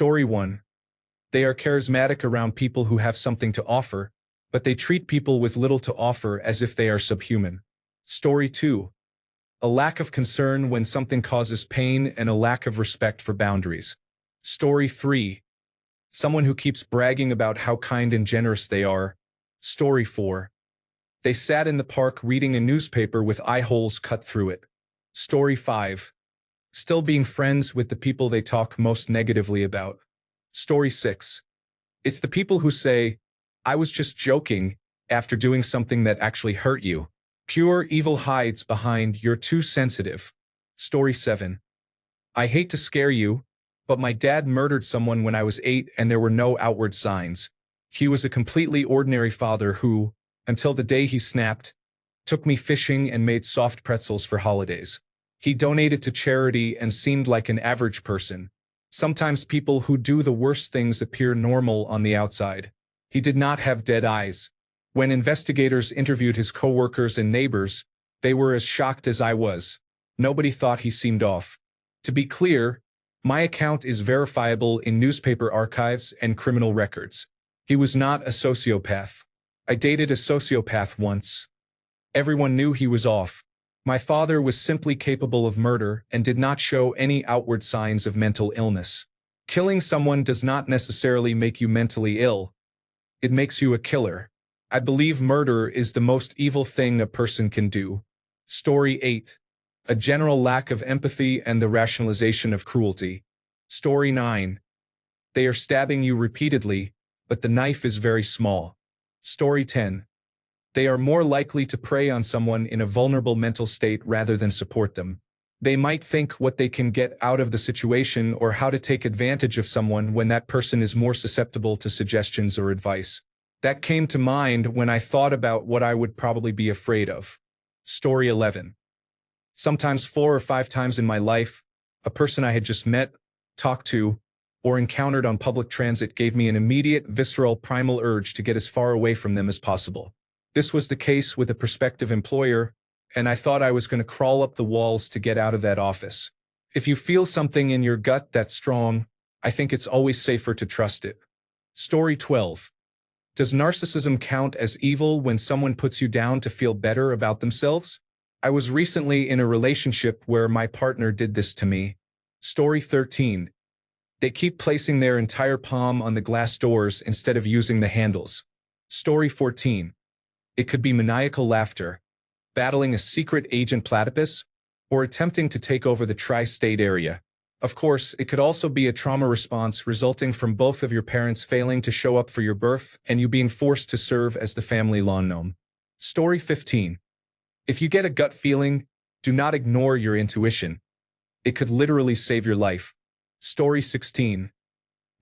Story 1. They are charismatic around people who have something to offer, but they treat people with little to offer as if they are subhuman. Story 2. A lack of concern when something causes pain and a lack of respect for boundaries. Story 3. Someone who keeps bragging about how kind and generous they are. Story 4. They sat in the park reading a newspaper with eye holes cut through it. Story 5. Still being friends with the people they talk most negatively about. Story 6. It's the people who say, "I was just joking," after doing something that actually hurt you. Pure evil hides behind "you're too sensitive." Story 7. I hate to scare you, but my dad murdered someone when I was 8 and there were no outward signs. He was a completely ordinary father who, until the day he snapped, took me fishing and made soft pretzels for holidays. He donated to charity and seemed like an average person. Sometimes people who do the worst things appear normal on the outside. He did not have dead eyes. When investigators interviewed his coworkers and neighbors, they were as shocked as I was. Nobody thought he seemed off. To be clear, my account is verifiable in newspaper archives and criminal records. He was not a sociopath. I dated a sociopath once. Everyone knew he was off. My father was simply capable of murder and did not show any outward signs of mental illness. Killing someone does not necessarily make you mentally ill. It makes you a killer. I believe murder is the most evil thing a person can do. Story 8. A general lack of empathy and the rationalization of cruelty. Story 9. They are stabbing you repeatedly, but the knife is very small. Story 10. They are more likely to prey on someone in a vulnerable mental state rather than support them. They might think what they can get out of the situation or how to take advantage of someone when that person is more susceptible to suggestions or advice. That came to mind when I thought about what I would probably be afraid of. Story 11. Sometimes 4 or 5 times in my life, a person I had just met, talked to, or encountered on public transit gave me an immediate, visceral, primal urge to get as far away from them as possible. This was the case with a prospective employer, and I thought I was going to crawl up the walls to get out of that office. If you feel something in your gut that's strong, I think it's always safer to trust it. Story 12. Does narcissism count as evil when someone puts you down to feel better about themselves? I was recently in a relationship where my partner did this to me. Story 13. They keep placing their entire palm on the glass doors instead of using the handles. Story 14. It could be maniacal laughter, battling a secret agent platypus, or attempting to take over the tri-state area. Of course, it could also be a trauma response resulting from both of your parents failing to show up for your birth and you being forced to serve as the family lawn gnome. Story 15. If you get a gut feeling, do not ignore your intuition. It could literally save your life. Story 16.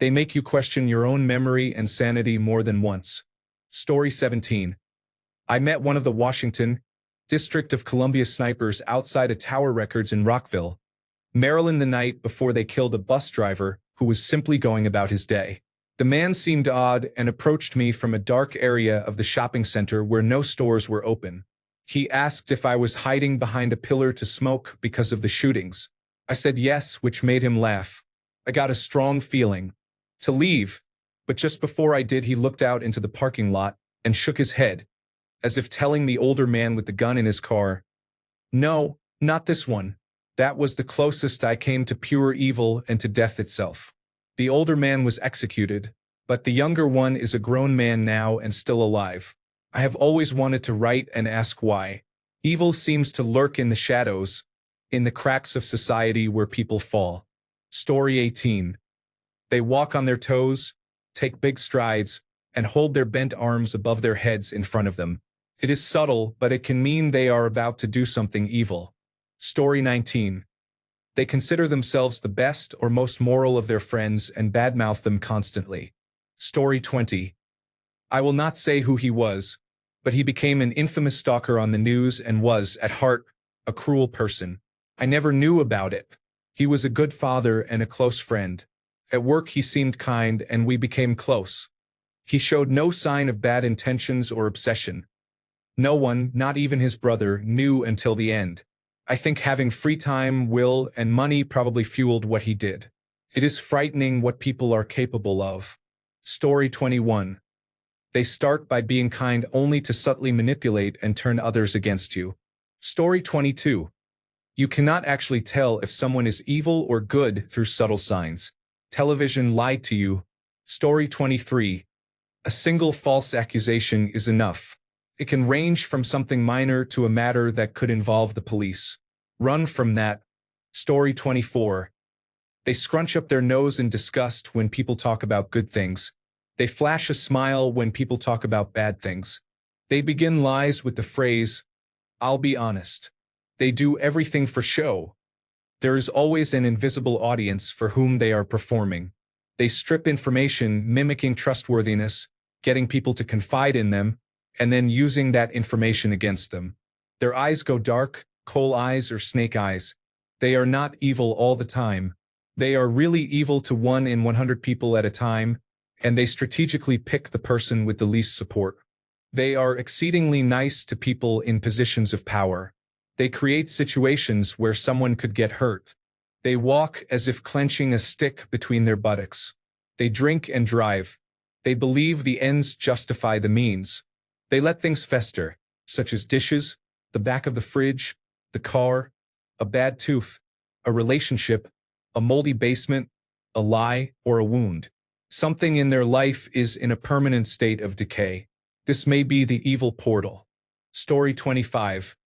They make you question your own memory and sanity more than once. Story 17. I met one of the Washington, District of Columbia snipers outside a Tower Records in Rockville, Maryland the night before they killed a bus driver who was simply going about his day. The man seemed odd and approached me from a dark area of the shopping center where no stores were open. He asked if I was hiding behind a pillar to smoke because of the shootings. I said yes, which made him laugh. I got a strong feeling to leave, but just before I did, he looked out into the parking lot and shook his head, as if telling the older man with the gun in his car, "No, not this one." That was the closest I came to pure evil and to death itself. The older man was executed, but the younger one is a grown man now and still alive. I have always wanted to write and ask why. Evil seems to lurk in the shadows, in the cracks of society where people fall. Story 18. They walk on their toes, take big strides, and hold their bent arms above their heads in front of them. It is subtle, but it can mean they are about to do something evil. Story 19. They consider themselves the best or most moral of their friends and badmouth them constantly. Story 20. I will not say who he was, but he became an infamous stalker on the news and was, at heart, a cruel person. I never knew about it. He was a good father and a close friend. At work he seemed kind and we became close. He showed no sign of bad intentions or obsession. No one, not even his brother, knew until the end. I think having free time, will, and money probably fueled what he did. It is frightening what people are capable of. Story 21. They start by being kind only to subtly manipulate and turn others against you. Story 22. You cannot actually tell if someone is evil or good through subtle signs. Television lied to you. Story 23. A single false accusation is enough. It can range from something minor to a matter that could involve the police. Run from that. Story 24. They scrunch up their nose in disgust when people talk about good things. They flash a smile when people talk about bad things. They begin lies with the phrase, "I'll be honest." They do everything for show. There is always an invisible audience for whom they are performing. They strip information, mimicking trustworthiness, getting people to confide in them, and then using that information against them. Their eyes go dark, coal eyes or snake eyes. They are not evil all the time. They are really evil to 1 in 100 people at a time, and they strategically pick the person with the least support. They are exceedingly nice to people in positions of power. They create situations where someone could get hurt. They walk as if clenching a stick between their buttocks. They drink and drive. They believe the ends justify the means. They let things fester, such as dishes, the back of the fridge, the car, a bad tooth, a relationship, a moldy basement, a lie, or a wound. Something in their life is in a permanent state of decay. This may be the evil portal. Story 25.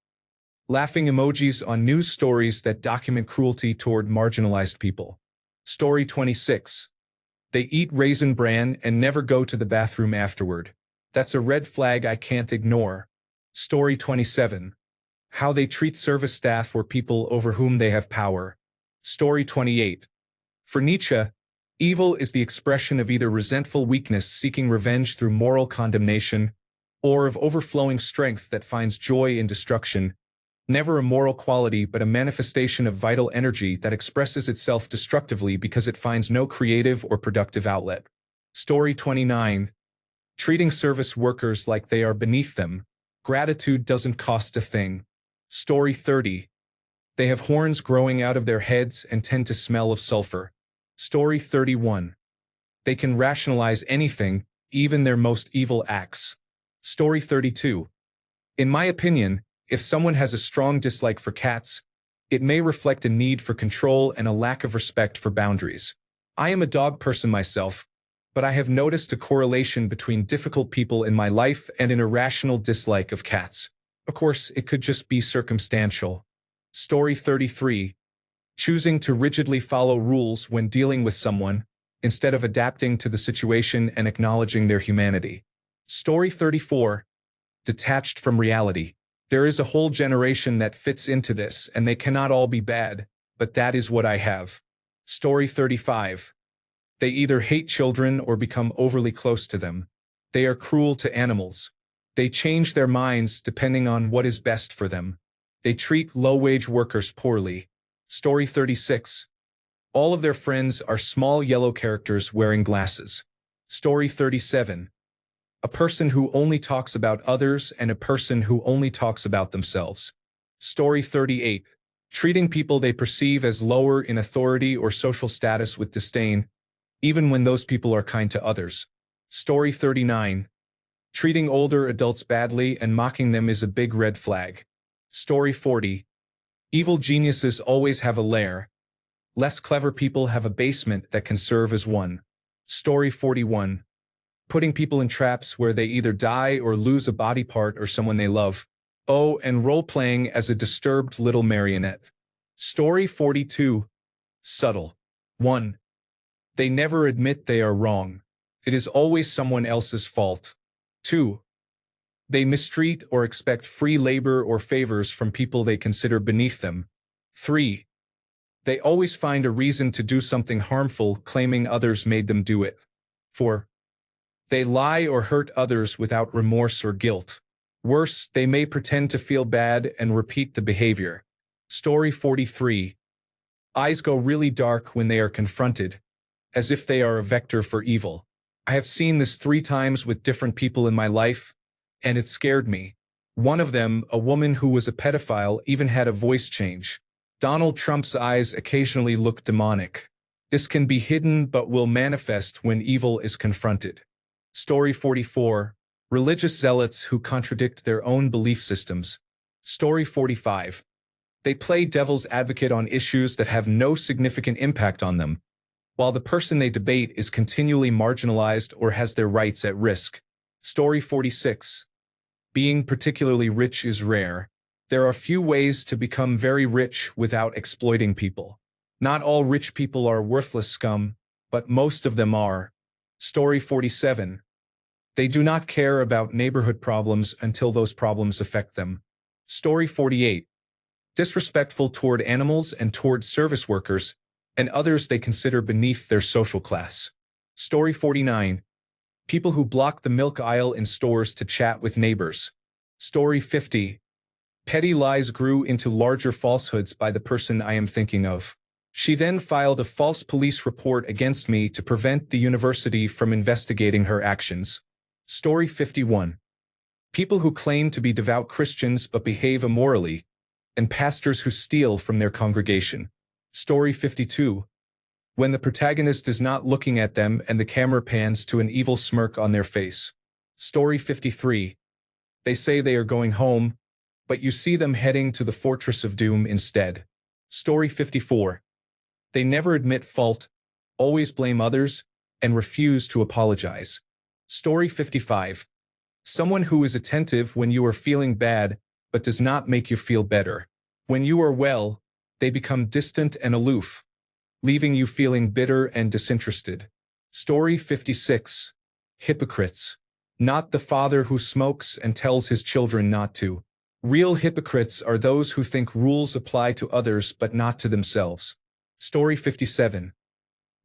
Laughing emojis on news stories that document cruelty toward marginalized people. Story 26. They eat Raisin Bran and never go to the bathroom afterward. That's a red flag I can't ignore. Story 27. How they treat service staff or people over whom they have power. Story 28. For Nietzsche, evil is the expression of either resentful weakness seeking revenge through moral condemnation, or of overflowing strength that finds joy in destruction. Never a moral quality but a manifestation of vital energy that expresses itself destructively because it finds no creative or productive outlet. Story 29. Treating service workers like they are beneath them. Gratitude doesn't cost a thing. Story 30. They have horns growing out of their heads and tend to smell of sulfur. Story 31. They can rationalize anything, even their most evil acts. Story 32. In my opinion, if someone has a strong dislike for cats, it may reflect a need for control and a lack of respect for boundaries. I am a dog person myself, but I have noticed a correlation between difficult people in my life and an irrational dislike of cats. Of course, it could just be circumstantial. Story 33. Choosing to rigidly follow rules when dealing with someone, instead of adapting to the situation and acknowledging their humanity. Story 34. Detached from reality. There is a whole generation that fits into this, and they cannot all be bad, but that is what I have. Story 35. They either hate children or become overly close to them. They are cruel to animals. They change their minds depending on what is best for them. They treat low-wage workers poorly. Story 36. All of their friends are small yellow characters wearing glasses. Story 37. A person who only talks about others and a person who only talks about themselves. Story 38. Treating people they perceive as lower in authority or social status with disdain, even when those people are kind to others. Story 39. Treating older adults badly and mocking them is a big red flag. Story 40. Evil geniuses always have a lair. Less clever people have a basement that can serve as one. Story 41. Putting people in traps where they either die or lose a body part or someone they love. Oh, and role-playing as a disturbed little marionette. Story 42. Subtle. 1. They never admit they are wrong. It is always someone else's fault. 2. They mistreat or expect free labor or favors from people they consider beneath them. 3. They always find a reason to do something harmful, claiming others made them do it. 4. They lie or hurt others without remorse or guilt. Worse, they may pretend to feel bad and repeat the behavior. Story 43. Eyes go really dark when they are confronted, as if they are a vector for evil. I have seen this 3 times with different people in my life, and it scared me. One of them, a woman who was a pedophile, even had a voice change. Donald Trump's eyes occasionally look demonic. This can be hidden but will manifest when evil is confronted. Story 44. Religious zealots who contradict their own belief systems. Story 45. They play devil's advocate on issues that have no significant impact on them, while the person they debate is continually marginalized or has their rights at risk. Story 46. Being particularly rich is rare. There are few ways to become very rich without exploiting people. Not all rich people are worthless scum, but most of them are. Story 47. They do not care about neighborhood problems until those problems affect them. Story 48. Disrespectful toward animals and toward service workers, and others they consider beneath their social class. Story 49. People who block the milk aisle in stores to chat with neighbors. Story 50. Petty lies grew into larger falsehoods by the person I am thinking of. She then filed a false police report against me to prevent the university from investigating her actions. Story 51. People who claim to be devout Christians but behave immorally, and pastors who steal from their congregation. Story 52. When the protagonist is not looking at them and the camera pans to an evil smirk on their face. Story 53. They say they are going home, but you see them heading to the Fortress of Doom instead. Story 54. They never admit fault, always blame others, and refuse to apologize. Story 55. Someone who is attentive when you are feeling bad, but does not make you feel better. When you are well, they become distant and aloof, leaving you feeling bitter and disinterested. Story 56. Hypocrites. Not the father who smokes and tells his children not to. Real hypocrites are those who think rules apply to others but not to themselves. Story 57.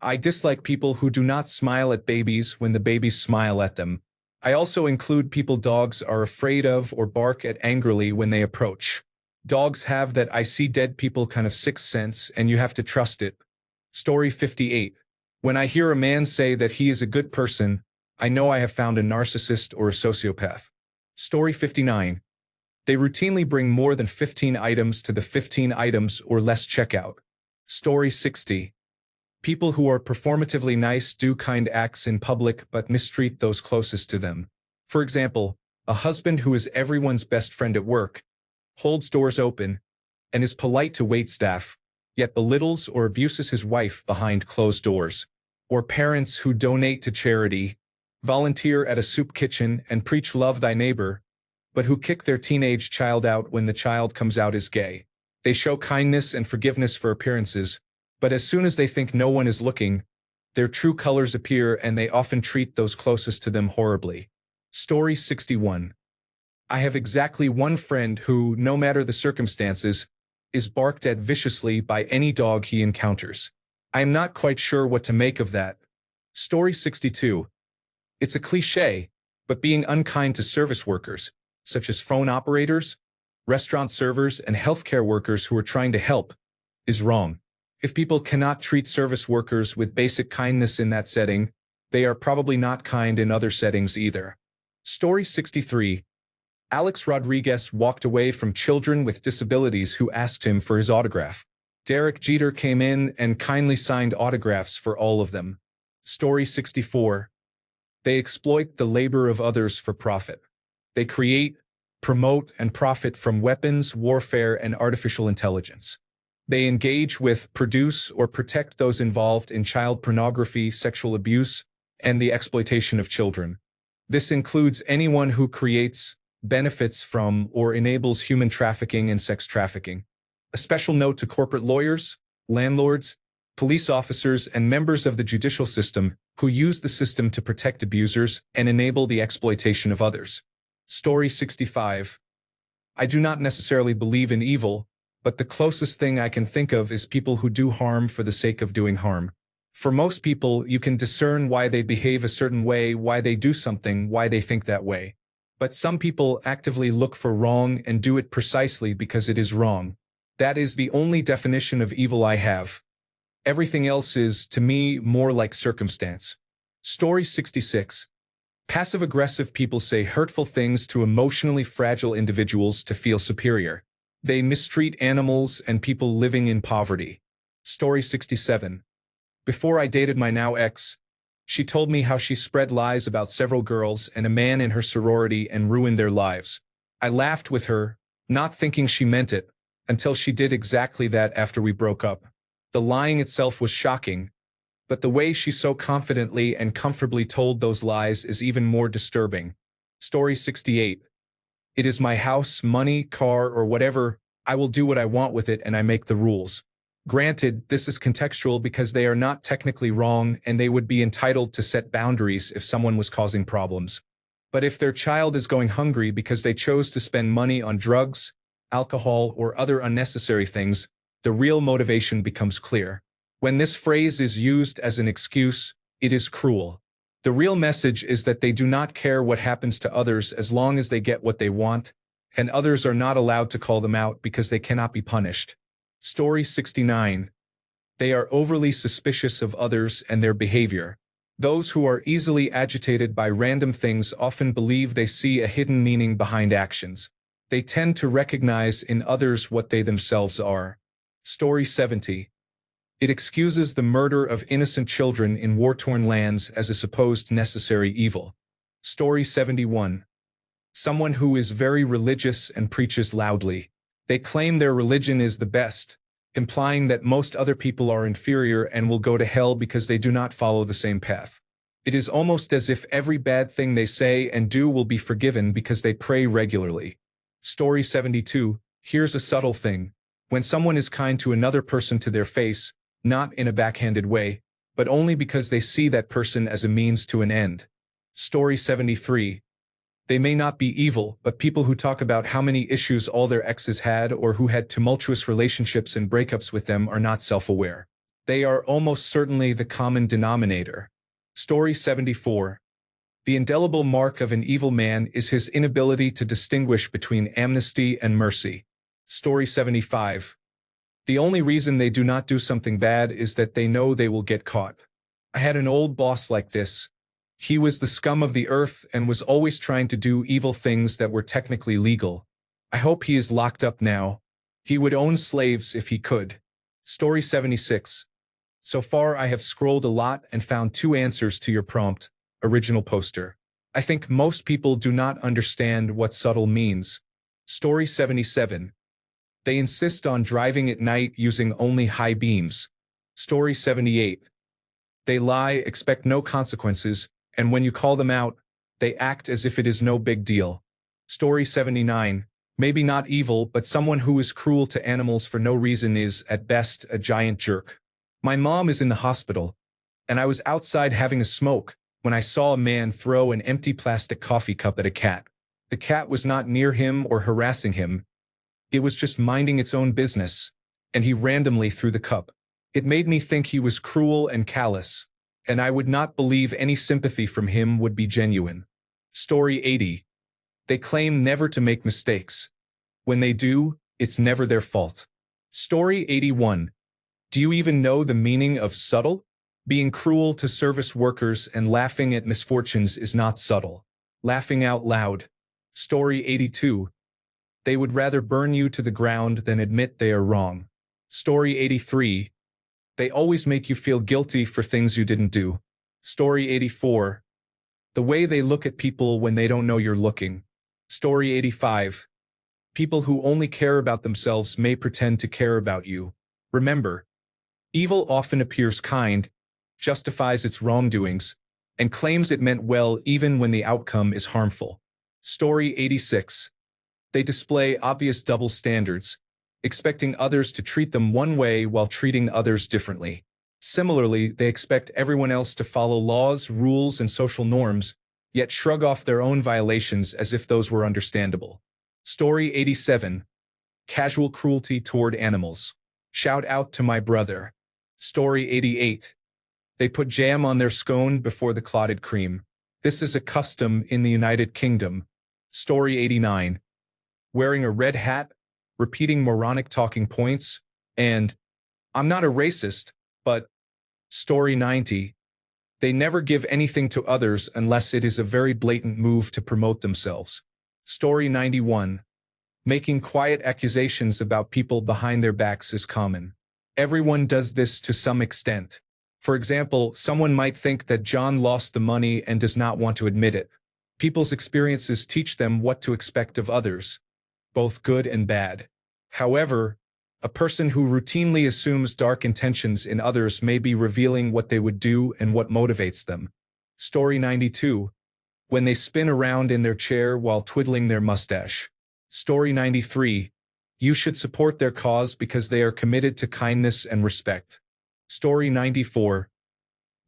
I dislike people who do not smile at babies when the babies smile at them. I also include people dogs are afraid of or bark at angrily when they approach. Dogs have that I see dead people kind of sixth sense and you have to trust it. Story 58. When I hear a man say that he is a good person, I know I have found a narcissist or a sociopath. Story 59. They routinely bring more than 15 items to the 15 items or less checkout. Story 60. People who are performatively nice do kind acts in public but mistreat those closest to them. For example, a husband who is everyone's best friend at work, holds doors open, and is polite to waitstaff, yet belittles or abuses his wife behind closed doors. Or parents who donate to charity, volunteer at a soup kitchen and preach love thy neighbor, but who kick their teenage child out when the child comes out as gay. They show kindness and forgiveness for appearances, but as soon as they think no one is looking, their true colors appear and they often treat those closest to them horribly. Story 61. I have exactly one friend who, no matter the circumstances, is barked at viciously by any dog he encounters. I am not quite sure what to make of that. Story 62. It's a cliché, but being unkind to service workers, such as phone operators, restaurant servers, and healthcare workers who are trying to help, is wrong. If people cannot treat service workers with basic kindness in that setting, they are probably not kind in other settings either. Story 63. Alex Rodriguez walked away from children with disabilities who asked him for his autograph. Derek Jeter came in and kindly signed autographs for all of them. Story 64. They exploit the labor of others for profit. They create, promote, and profit from weapons, warfare, and artificial intelligence. They engage with, produce, or protect those involved in child pornography, sexual abuse, and the exploitation of children. This includes anyone who creates, benefits from, or enables human trafficking and sex trafficking. A special note to corporate lawyers, landlords, police officers, and members of the judicial system who use the system to protect abusers and enable the exploitation of others. Story 65. I do not necessarily believe in evil, but the closest thing I can think of is people who do harm for the sake of doing harm. For most people, you can discern why they behave a certain way, why they do something, why they think that way. But some people actively look for wrong and do it precisely because it is wrong. That is the only definition of evil I have. Everything else is, to me, more like circumstance. Story 66. Passive-aggressive people say hurtful things to emotionally fragile individuals to feel superior. They mistreat animals and people living in poverty. Story 67. Before I dated my now ex, she told me how she spread lies about several girls and a man in her sorority and ruined their lives. I laughed with her, not thinking she meant it, until she did exactly that after we broke up. The lying itself was shocking, but the way she so confidently and comfortably told those lies is even more disturbing. Story 68. It is my house, money, car, or whatever. I will do what I want with it and I make the rules. Granted, this is contextual because they are not technically wrong and they would be entitled to set boundaries if someone was causing problems. But if their child is going hungry because they chose to spend money on drugs, alcohol, or other unnecessary things, the real motivation becomes clear. When this phrase is used as an excuse, it is cruel. The real message is that they do not care what happens to others as long as they get what they want, and others are not allowed to call them out because they cannot be punished. Story 69. They are overly suspicious of others and their behavior. Those who are easily agitated by random things often believe they see a hidden meaning behind actions. They tend to recognize in others what they themselves are. Story 70. It excuses the murder of innocent children in war-torn lands as a supposed necessary evil. Story 71. Someone who is very religious and preaches loudly. They claim their religion is the best, implying that most other people are inferior and will go to hell because they do not follow the same path. It is almost as if every bad thing they say and do will be forgiven because they pray regularly. Story 72. Here's a subtle thing. When someone is kind to another person to their face, not in a backhanded way, but only because they see that person as a means to an end. Story 73. They may not be evil, but people who talk about how many issues all their exes had or who had tumultuous relationships and breakups with them are not self-aware. They are almost certainly the common denominator. Story 74. The indelible mark of an evil man is his inability to distinguish between amnesty and mercy. Story 75. The only reason they do not do something bad is that they know they will get caught. I had an old boss like this. He was the scum of the earth and was always trying to do evil things that were technically legal. I hope he is locked up now. He would own slaves if he could. Story 76. So far I have scrolled a lot and found 2 answers to your prompt, original poster. I think most people do not understand what subtle means. Story 77. They insist on driving at night using only high beams. Story 78. They lie, expect no consequences, and when you call them out, they act as if it is no big deal. Story 79. Maybe not evil, but someone who is cruel to animals for no reason is, at best, a giant jerk. My mom is in the hospital, and I was outside having a smoke when I saw a man throw an empty plastic coffee cup at a cat. The cat was not near him or harassing him. It was just minding its own business, and he randomly threw the cup. It made me think he was cruel and callous, and I would not believe any sympathy from him would be genuine. Story 80. They claim never to make mistakes. When they do, it's never their fault. Story 81. Do you even know the meaning of subtle? Being cruel to service workers and laughing at misfortunes is not subtle. Laughing out loud. Story 82. They would rather burn you to the ground than admit they are wrong. Story 83. They always make you feel guilty for things you didn't do. Story 84. The way they look at people when they don't know you're looking. Story 85. People who only care about themselves may pretend to care about you. Remember, evil often appears kind, justifies its wrongdoings, and claims it meant well even when the outcome is harmful. Story 86. They display obvious double standards, expecting others to treat them one way while treating others differently. Similarly, they expect everyone else to follow laws, rules, and social norms, yet shrug off their own violations as if those were understandable. Story 87. Casual cruelty toward animals. Shout out to my brother. Story 88. They put jam on their scone before the clotted cream. This is a custom in the United Kingdom. Story 89. Wearing a red hat, repeating moronic talking points, and I'm not a racist, but Story 90. They never give anything to others unless it is a very blatant move to promote themselves. Story 91. Making quiet accusations about people behind their backs is common. Everyone does this to some extent. For example, someone might think that John lost the money and does not want to admit it. People's experiences teach them what to expect of others, both good and bad. However, a person who routinely assumes dark intentions in others may be revealing what they would do and what motivates them. Story 92. When they spin around in their chair while twiddling their mustache. Story 93. You should support their cause because they are committed to kindness and respect. Story 94.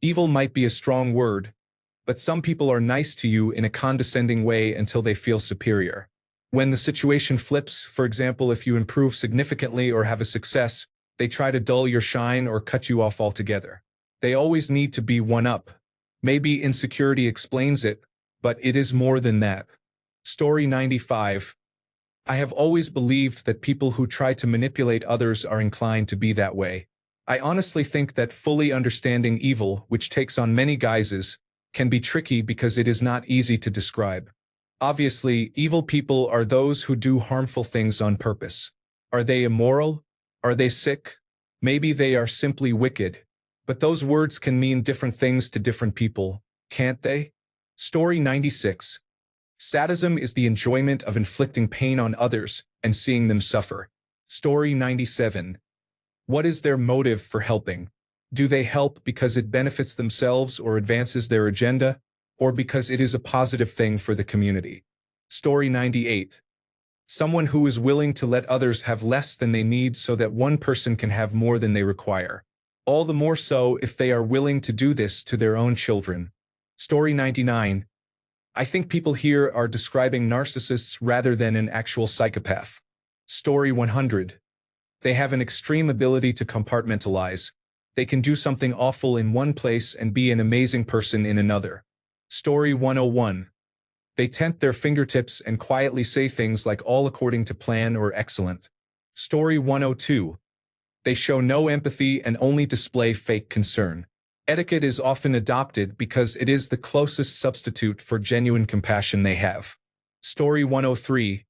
Evil might be a strong word, but some people are nice to you in a condescending way until they feel superior. When the situation flips, for example, if you improve significantly or have a success, they try to dull your shine or cut you off altogether. They always need to be one up. Maybe insecurity explains it, but it is more than that. Story 95. I have always believed that people who try to manipulate others are inclined to be that way. I honestly think that fully understanding evil, which takes on many guises, can be tricky because it is not easy to describe. Obviously, evil people are those who do harmful things on purpose. Are they immoral? Are they sick? Maybe they are simply wicked. But those words can mean different things to different people, can't they? Story 96. Sadism is the enjoyment of inflicting pain on others and seeing them suffer. Story 97. What is their motive for helping? Do they help because it benefits themselves or advances their agenda, or because it is a positive thing for the community? Story 98. Someone who is willing to let others have less than they need so that one person can have more than they require. All the more so if they are willing to do this to their own children. Story 99. I think people here are describing narcissists rather than an actual psychopath. Story 100. They have an extreme ability to compartmentalize. They can do something awful in one place and be an amazing person in another. Story 101. They tent their fingertips and quietly say things like all according to plan or excellent. Story 102. They show no empathy and only display fake concern. Etiquette is often adopted because it is the closest substitute for genuine compassion they have. Story 103.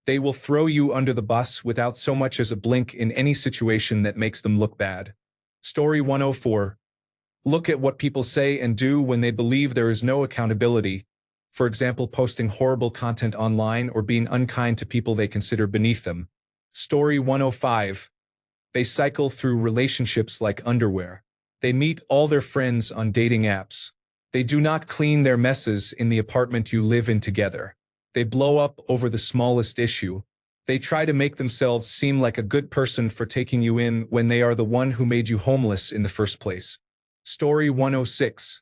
They will throw you under the bus without so much as a blink in any situation that makes them look bad. Story 104. Look at what people say and do when they believe there is no accountability, for example, posting horrible content online or being unkind to people they consider beneath them. Story 105. They cycle through relationships like underwear. They meet all their friends on dating apps. They do not clean their messes in the apartment you live in together. They blow up over the smallest issue. They try to make themselves seem like a good person for taking you in when they are the one who made you homeless in the first place. Story 106.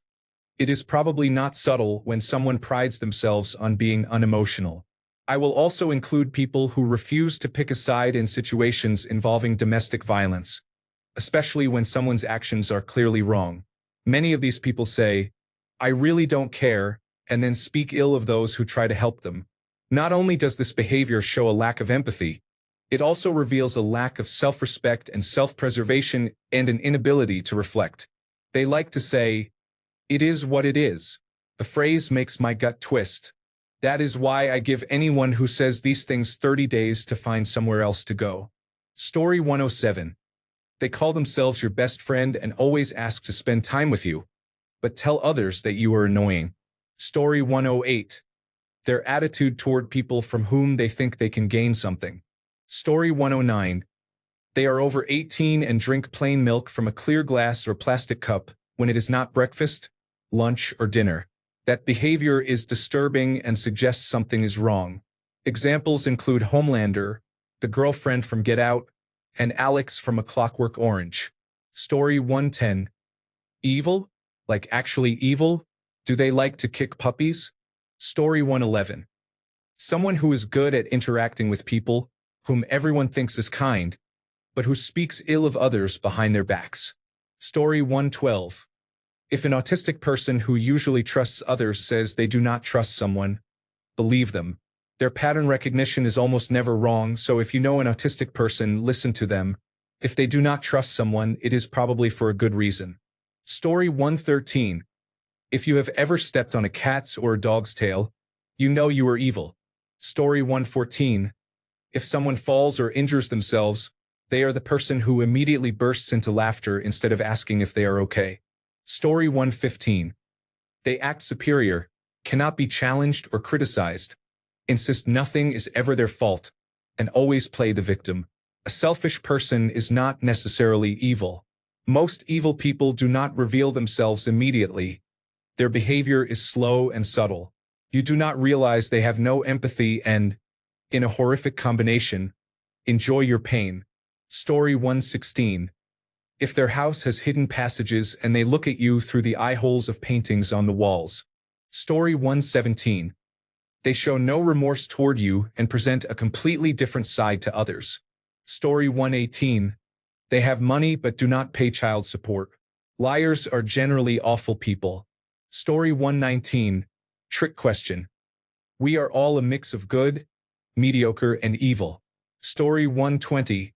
It is probably not subtle when someone prides themselves on being unemotional. I will also include people who refuse to pick a side in situations involving domestic violence, especially when someone's actions are clearly wrong. Many of these people say, "I really don't care," and then speak ill of those who try to help them. Not only does this behavior show a lack of empathy, it also reveals a lack of self-respect and self-preservation and an inability to reflect. They like to say, "It is what it is." The phrase makes my gut twist. That is why I give anyone who says these things 30 days to find somewhere else to go. Story 107. They call themselves your best friend and always ask to spend time with you, but tell others that you are annoying. Story 108. Their attitude toward people from whom they think they can gain something. Story 109. They are over 18 and drink plain milk from a clear glass or plastic cup when it is not breakfast, lunch, or dinner. That behavior is disturbing and suggests something is wrong. Examples include Homelander, the girlfriend from Get Out, and Alex from A Clockwork Orange. Story 110. Evil? Like actually evil? Do they like to kick puppies? Story 111. Someone who is good at interacting with people, whom everyone thinks is kind, but who speaks ill of others behind their backs. Story 112. If an autistic person who usually trusts others says they do not trust someone, believe them. Their pattern recognition is almost never wrong, so if you know an autistic person, listen to them. If they do not trust someone, it is probably for a good reason. Story 113. If you have ever stepped on a cat's or a dog's tail, you know you are evil. Story 114. If someone falls or injures themselves, They are the person who immediately bursts into laughter instead of asking if they are okay. Story 115. They act superior, cannot be challenged or criticized, insist nothing is ever their fault, and always play the victim. A selfish person is not necessarily evil. Most evil people do not reveal themselves immediately. Their behavior is slow and subtle. You do not realize they have no empathy and, in a horrific combination, enjoy your pain. Story 116. If their house has hidden passages and they look at you through the eye holes of paintings on the walls. Story 117. They show no remorse toward you and present a completely different side to others. Story 118. They have money but do not pay child support. Liars are generally awful people. Story 119. Trick question. We are all a mix of good, mediocre, and evil. Story 120.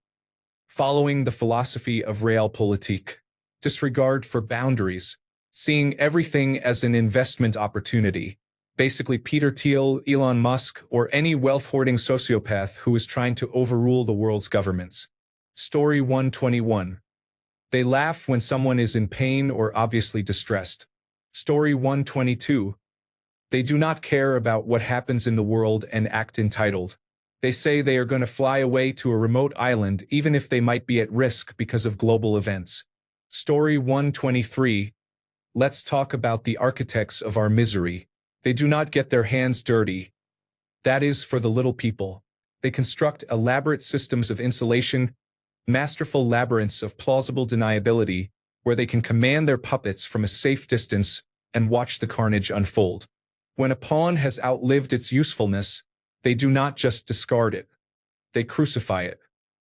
Following the philosophy of realpolitik. Disregard for boundaries. Seeing everything as an investment opportunity. Basically Peter Thiel, Elon Musk, or any wealth-hoarding sociopath who is trying to overrule the world's governments. Story 121. They laugh when someone is in pain or obviously distressed. Story 122. They do not care about what happens in the world and act entitled. They say they are going to fly away to a remote island even if they might be at risk because of global events. Story 123. Let's talk about the architects of our misery. They do not get their hands dirty. That is for the little people. They construct elaborate systems of insulation, masterful labyrinths of plausible deniability, where they can command their puppets from a safe distance and watch the carnage unfold. When a pawn has outlived its usefulness, they do not just discard it. They crucify it.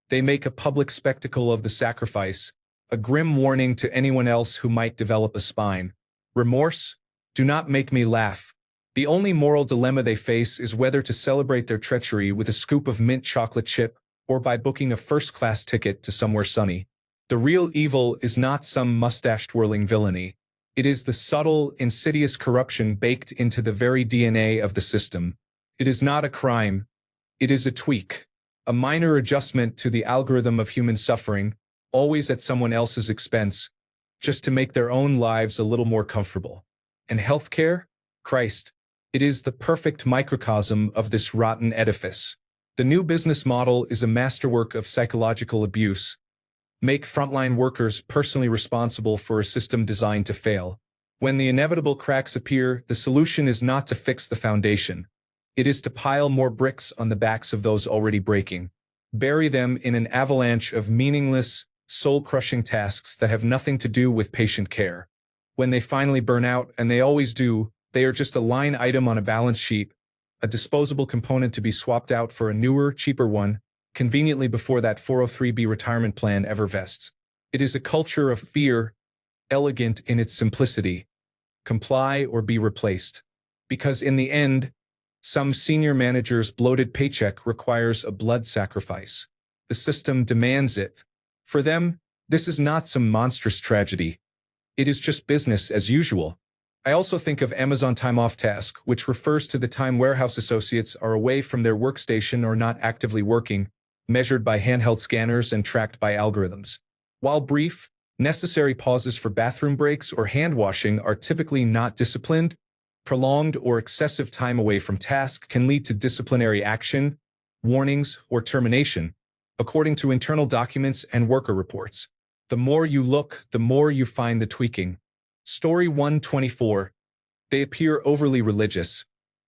They make a public spectacle of the sacrifice, a grim warning to anyone else who might develop a spine. Remorse? Do not make me laugh. The only moral dilemma they face is whether to celebrate their treachery with a scoop of mint chocolate chip or by booking a first-class ticket to somewhere sunny. The real evil is not some mustache-twirling villainy. It is the subtle, insidious corruption baked into the very DNA of the system. It is not a crime. It is a tweak, a minor adjustment to the algorithm of human suffering, always at someone else's expense, just to make their own lives a little more comfortable. And healthcare? Christ. It is the perfect microcosm of this rotten edifice. The new business model is a masterwork of psychological abuse. Make frontline workers personally responsible for a system designed to fail. When the inevitable cracks appear, the solution is not to fix the foundation. It is to pile more bricks on the backs of those already breaking. Bury them in an avalanche of meaningless, soul-crushing tasks that have nothing to do with patient care. When they finally burn out, and they always do, they are just a line item on a balance sheet, a disposable component to be swapped out for a newer, cheaper one, conveniently before that 403b retirement plan ever vests. It is a culture of fear, elegant in its simplicity. Comply or be replaced. Because in the end, some senior manager's bloated paycheck requires a blood sacrifice. The system demands it. For them, this is not some monstrous tragedy. It is just business as usual. I also think of Amazon Time Off Task, which refers to the time warehouse associates are away from their workstation or not actively working, measured by handheld scanners and tracked by algorithms. While brief, necessary pauses for bathroom breaks or hand washing are typically not disciplined. Prolonged or excessive time away from task can lead to disciplinary action, warnings, or termination, according to internal documents and worker reports. The more you look, the more you find the tweaking. Story 124. They appear overly religious.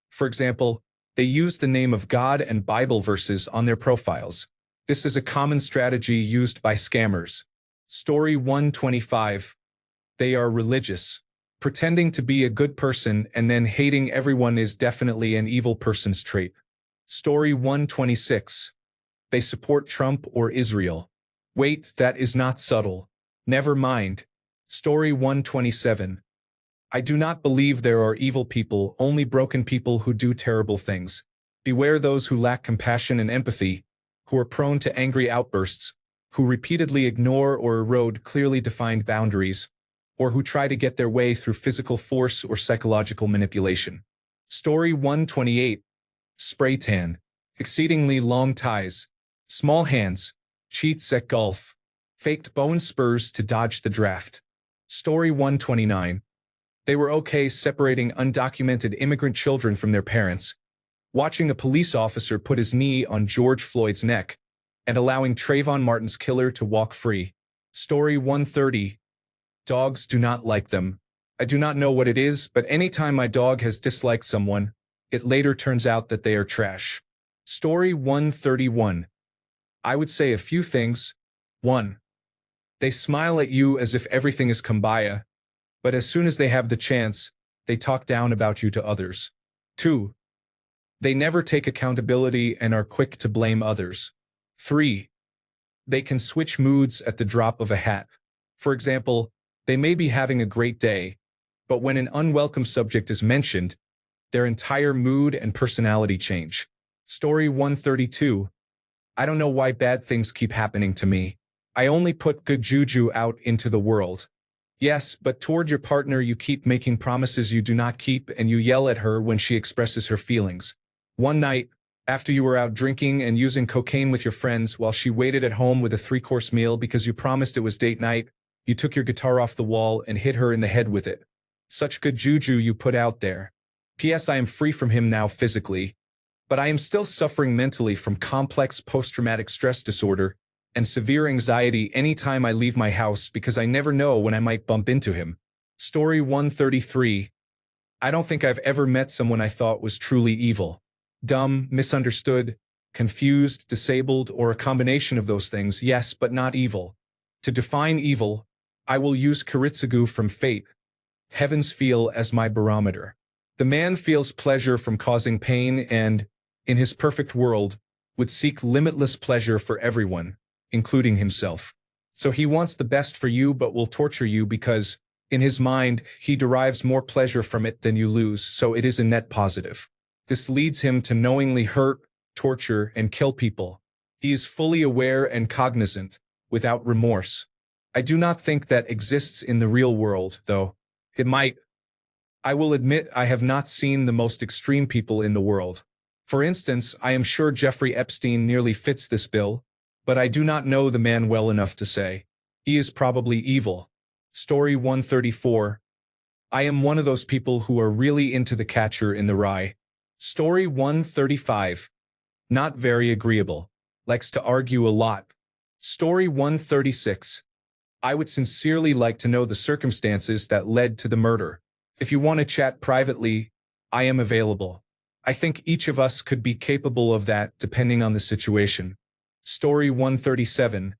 For example, they use the name of God and Bible verses on their profiles. This is a common strategy used by scammers. Story 125. They are religious. Pretending to be a good person and then hating everyone is definitely an evil person's trait. Story 126. They support Trump or Israel. Wait, that is not subtle. Never mind. Story 127. I do not believe there are evil people, only broken people who do terrible things. Beware those who lack compassion and empathy, who are prone to angry outbursts, who repeatedly ignore or erode clearly defined boundaries, or who try to get their way through physical force or psychological manipulation. Story 128. Spray tan. Exceedingly long ties. Small hands. cheats at golf, faked bone spurs to dodge the draft. Story 129. They were okay separating undocumented immigrant children from their parents, watching a police officer put his knee on George Floyd's neck, and allowing Trayvon Martin's killer to walk free. Story 130. Dogs do not like them. I do not know what it is, but anytime my dog has disliked someone, it later turns out that they are trash. Story 131. I would say a few things. 1. They smile at you as if everything is kumbaya, but as soon as they have the chance, they talk down about you to others. 2. They never take accountability and are quick to blame others. 3. They can switch moods at the drop of a hat. For example, they may be having a great day, but when an unwelcome subject is mentioned, their entire mood and personality change. Story 132. I don't know why bad things keep happening to me. I only put good juju out into the world. Yes, but toward your partner you keep making promises you do not keep and you yell at her when she expresses her feelings. One night, after you were out drinking and using cocaine with your friends while she waited at home with a 3-course meal because you promised it was date night, you took your guitar off the wall and hit her in the head with it. Such good juju you put out there. P.S. I am free from him now physically, but I am still suffering mentally from complex post-traumatic stress disorder and severe anxiety anytime I leave my house because I never know when I might bump into him. Story 133. I don't think I've ever met someone I thought was truly evil. Dumb, misunderstood, confused, disabled, or a combination of those things, yes, but not evil. To define evil, I will use Kiritsugu from Fate, Heaven's Feel, as my barometer. The man feels pleasure from causing pain and, in his perfect world, would seek limitless pleasure for everyone, including himself. So he wants the best for you but will torture you because, in his mind, he derives more pleasure from it than you lose, so it is a net positive. This leads him to knowingly hurt, torture, and kill people. He is fully aware and cognizant, without remorse. I do not think that exists in the real world, though. It might. I will admit I have not seen the most extreme people in the world. For instance, I am sure Jeffrey Epstein nearly fits this bill, but I do not know the man well enough to say. He is probably evil. Story 134. I am one of those people who are really into The Catcher in the Rye. Story 135. Not very agreeable. Likes to argue a lot. Story 136. I would sincerely like to know the circumstances that led to the murder. If you want to chat privately, I am available. I think each of us could be capable of that depending on the situation. Story 137.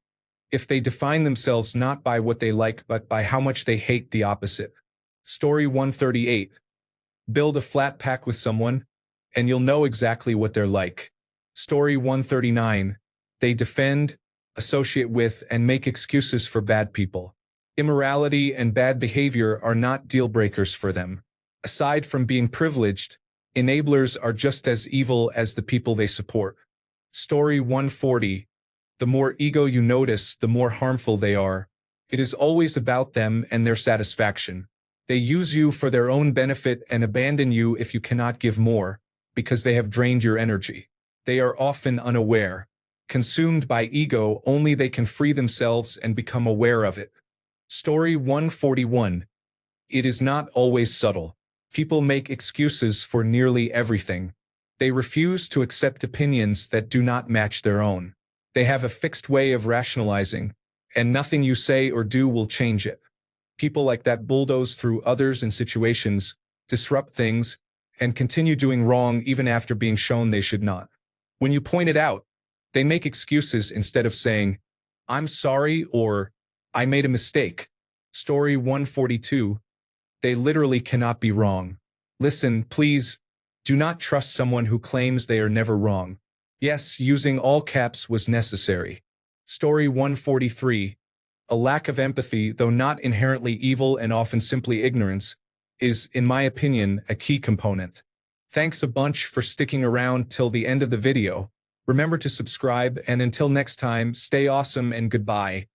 If they define themselves not by what they like but by how much they hate the opposite. Story 138. Build a flat pack with someone, and you'll know exactly what they're like. Story 139. They defend, associate with, and make excuses for bad people. Immorality and bad behavior are not deal breakers for them. Aside from being privileged, enablers are just as evil as the people they support. Story 140. The more ego you notice, the more harmful they are. It is always about them and their satisfaction. They use you for their own benefit and abandon you if you cannot give more, because they have drained your energy. They are often unaware. Consumed by ego, only they can free themselves and become aware of it. Story 141. It is not always subtle. People make excuses for nearly everything. They refuse to accept opinions that do not match their own. They have a fixed way of rationalizing, and nothing you say or do will change it. People like that bulldoze through others and situations, disrupt things, and continue doing wrong even after being shown they should not. When you point it out, they make excuses instead of saying, "I'm sorry," or "I made a mistake." Story 142. They literally cannot be wrong. Listen, please, do not trust someone who claims they are never wrong. Yes, using all caps was necessary. Story 143. A lack of empathy, though not inherently evil and often simply ignorance, is, in my opinion, a key component. Thanks a bunch for sticking around till the end of the video. Remember to subscribe, and until next time, stay awesome and goodbye.